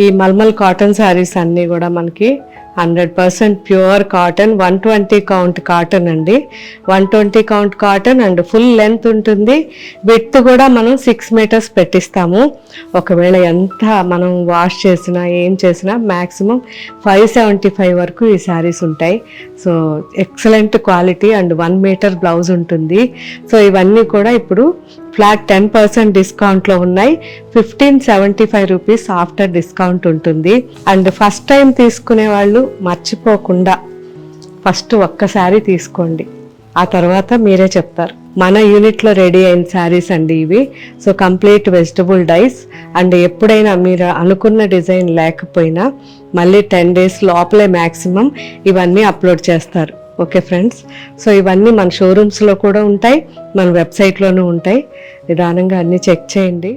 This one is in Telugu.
ఈ మల్మల్ కాటన్ శారీస్ అన్నీ కూడా మనకి 100% ప్యూర్ కాటన్, 120 కౌంట్ కాటన్ అండి. 120 count cotton and full length ఉంటుంది. విడ్త్ కూడా మనం 6 మీటర్స్ పెట్టిస్తాము. ఒకవేళ ఎంత మనం వాష్ చేసినా ఏం చేసినా మ్యాక్సిమం 575 వరకు ఈ శారీస్ ఉంటాయి. So excellent quality and 1 metre blouse ఉంటుంది. సో ఇవన్నీ కూడా ఇప్పుడు ఫ్లాట్ 10% డిస్కౌంట్లో ఉన్నాయి. 1575 రూపీస్ ఆఫ్టర్ డిస్కౌంట్ ఉంటుంది. అండ్ ఫస్ట్ టైం తీసుకునే వాళ్ళు మర్చిపోకుండా ఫస్ట్ ఒక్కసారి తీసుకోండి, ఆ తర్వాత మీరే చెప్తారు. మన యూనిట్లో రెడీ అయిన శారీస్ అండి ఇవి. So complete vegetable dyes and ఎప్పుడైనా మీరు అనుకున్న డిజైన్ లేకపోయినా మళ్ళీ 10 డేస్ లోపలే మ్యాక్సిమం ఇవన్నీ అప్లోడ్ చేస్తారు. ఓకే ఫ్రెండ్స్, సో ఇవన్నీ మన షోరూమ్స్లో కూడా ఉంటాయి, మన వెబ్సైట్లోనూ ఉంటాయి. నిదానంగా అన్నీ చెక్ చేయండి.